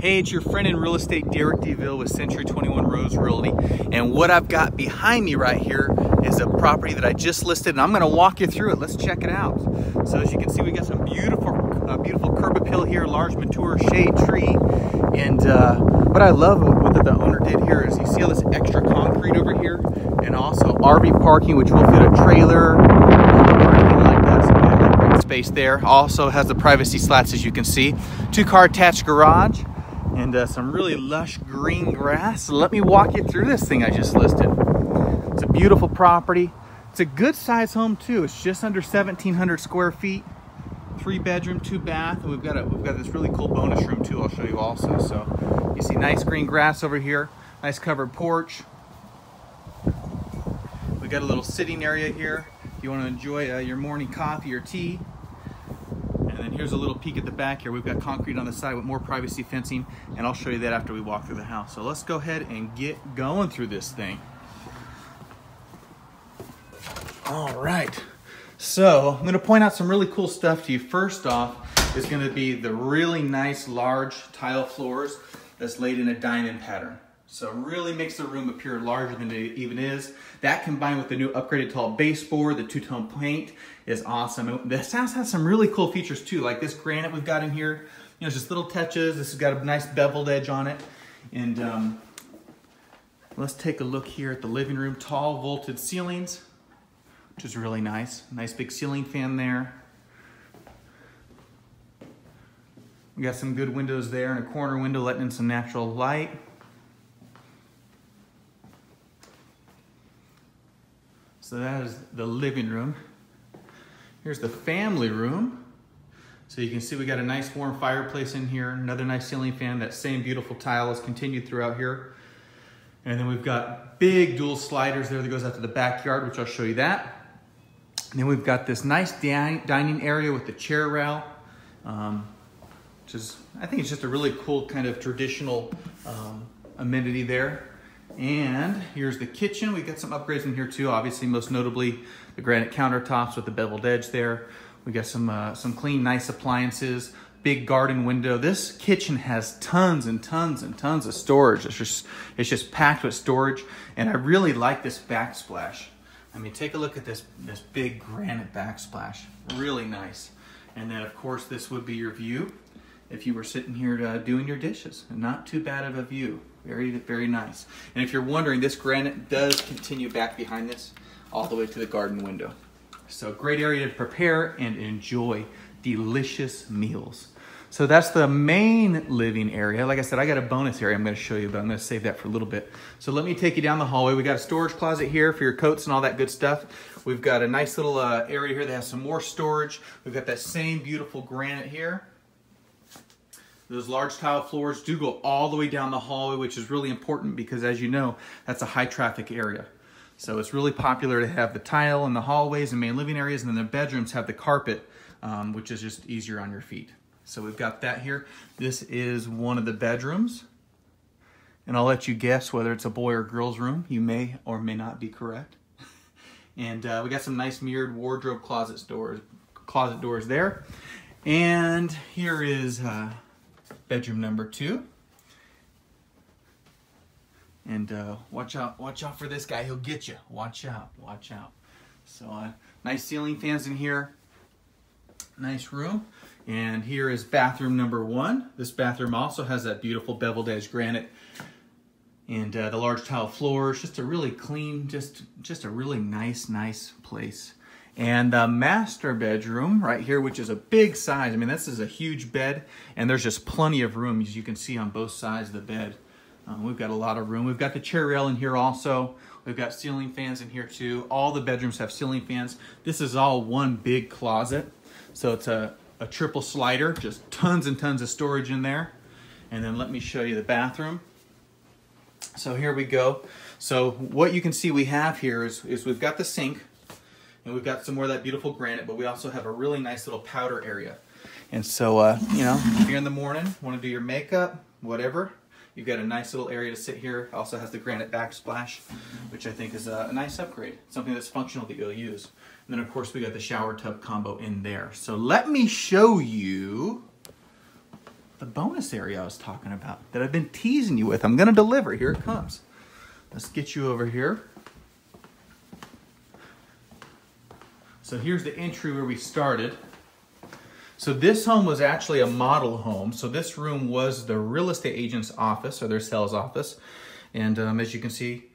Hey, it's your friend in real estate, Derek DeVille with Century 21 Rose Realty. And what I've got behind me right here is a property that I just listed, and I'm gonna walk you through it. Let's check it out. So as you can see, we got some beautiful curb appeal here, large mature shade tree. And what I love what the owner did here is you see all this extra concrete over here, and also RV parking, which will fit a trailer or anything like that. So we have great space there. Also has the privacy slats, as you can see. 2-car attached garage. And some really lush green grass. So let me walk you through this thing I just listed. It's a beautiful property. It's a good size home too. It's just under 1,700 square feet. 3 bedroom, 2 bath. And we've got this really cool bonus room too. I'll show you also. So you see nice green grass over here. Nice covered porch. We got a little sitting area here if you want to enjoy your morning coffee or tea. And then here's a little peek at the back here. We've got concrete on the side with more privacy fencing, and I'll show you that after we walk through the house. So let's go ahead and get going through this thing. All right. So I'm going to point out some really cool stuff to you. First off is going to be the really nice large tile floors that's laid in a diamond pattern. So it really makes the room appear larger than it even is. That combined with the new upgraded tall baseboard, the two-tone paint is awesome. This house has some really cool features too, like this granite we've got in here. You know, just little touches. This has got a nice beveled edge on it. And let's take a look here at the living room. Tall vaulted ceilings, which is really nice. Nice big ceiling fan there. We got some good windows there and a corner window letting in some natural light. So that is the living room. Here's the family room. So you can see we got a nice warm fireplace in here, another nice ceiling fan. That same beautiful tile is continued throughout here. And then we've got big dual sliders there that goes out to the backyard, which I'll show you that. And then we've got this nice dining area with the chair rail, which is, I think it's just a really cool kind of traditional amenity there. And here's the kitchen. We've got some upgrades in here too. Obviously, most notably, the granite countertops with the beveled edge there. We got some clean, nice appliances, big garden window. This kitchen has tons and tons and tons of storage. It's just packed with storage. And I really like this backsplash. I mean, take a look at this big granite backsplash. Really nice. And then, of course, this would be your view if you were sitting here doing your dishes. Not too bad of a view. Very, very nice. And if you're wondering, this granite does continue back behind this all the way to the garden window. So great area to prepare and enjoy delicious meals. So that's the main living area. Like I said, I got a bonus area I'm going to show you, but I'm going to save that for a little bit. So let me take you down the hallway. We got a storage closet here for your coats and all that good stuff. We've got a nice little area here that has some more storage. We've got that same beautiful granite here. Those large tile floors do go all the way down the hallway, which is really important because, as you know, that's a high traffic area. So it's really popular to have the tile in the hallways and main living areas, and then the bedrooms have the carpet, which is just easier on your feet. So we've got that here. This is one of the bedrooms, and I'll let you guess whether it's a boy or girl's room. You may or may not be correct. And we got some nice mirrored wardrobe closet doors there. And here is bedroom number 2. And watch out for this guy. He'll get you. Watch out. So nice ceiling fans in here. Nice room. And here is bathroom number 1. This bathroom also has that beautiful beveled edge granite and the large tile floors. Just a really clean, just a really nice place. And the master bedroom right here, which is a big size. I mean, this is a huge bed, and there's just plenty of room, as you can see on both sides of the bed. We've got a lot of room. We've got the chair rail in here also. We've got ceiling fans in here too. All the bedrooms have ceiling fans. This is all one big closet. So it's a triple slider, just tons and tons of storage in there. And then let me show you the bathroom. So here we go. So what you can see we have here is we've got the sink, and we've got some more of that beautiful granite, but we also have a really nice little powder area. And so, you know, if you're in the morning, want to do your makeup, whatever, you've got a nice little area to sit here. It also has the granite backsplash, which I think is a nice upgrade, something that's functional that you'll use. And then, of course, we got the shower tub combo in there. So let me show you the bonus area I was talking about that I've been teasing you with. I'm gonna deliver. Here it comes. Let's get you over here. So here's the entry where we started. So this home was actually a model home. So this room was the real estate agent's office or their sales office. And as you can see,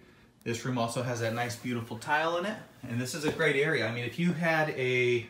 this room also has that nice, beautiful tile in it. And this is a great area. I mean, if you had a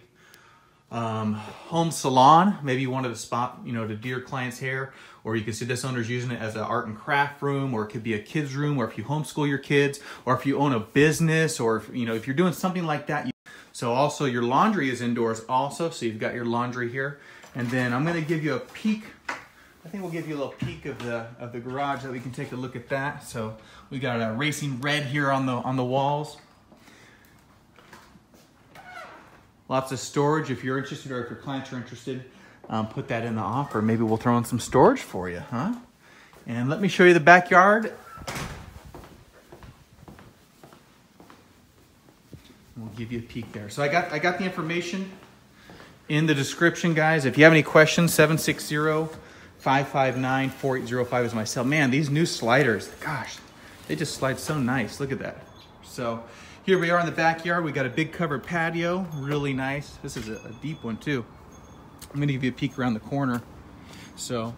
home salon, maybe you wanted to spot, you know, to do your client's hair, or you can see this owner's using it as an art and craft room, or it could be a kid's room, or if you homeschool your kids, or if you own a business, or if, you know, if you're doing something like that. So also your laundry is indoors also, so you've got your laundry here. And then I'm gonna give you a peek. I think we'll give you a little peek of the garage that we can take a look at that. So we got a racing red here on the walls. Lots of storage if you're interested, or if your clients are interested, put that in the offer. Maybe we'll throw in some storage for you, huh? And let me show you the backyard. We'll give you a peek there. So I got the information in the description, guys. If you have any questions, 760-559-4805 is my cell. Man, these new sliders, gosh, they just slide so nice. Look at that. So here we are in the backyard. We got a big covered patio, really nice. This is a deep one too. I'm gonna give you a peek around the corner. So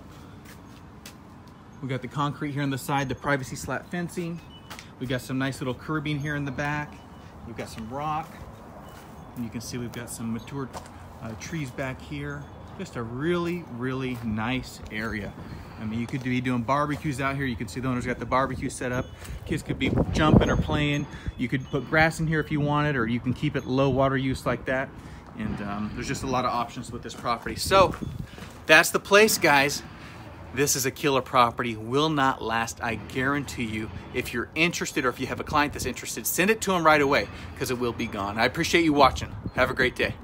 we got the concrete here on the side, the privacy slat fencing. We got some nice little curbing here in the back. We've got some rock, and you can see we've got some matured trees back here. Just a really, really nice area. I mean, you could be doing barbecues out here. You can see the owner's got the barbecue set up. Kids could be jumping or playing. You could put grass in here if you wanted, or you can keep it low water use like that. And there's just a lot of options with this property. So that's the place, guys. This is a killer property, will not last, I guarantee you. If you're interested, or if you have a client that's interested, send it to them right away, because it will be gone. I appreciate you watching. Have a great day.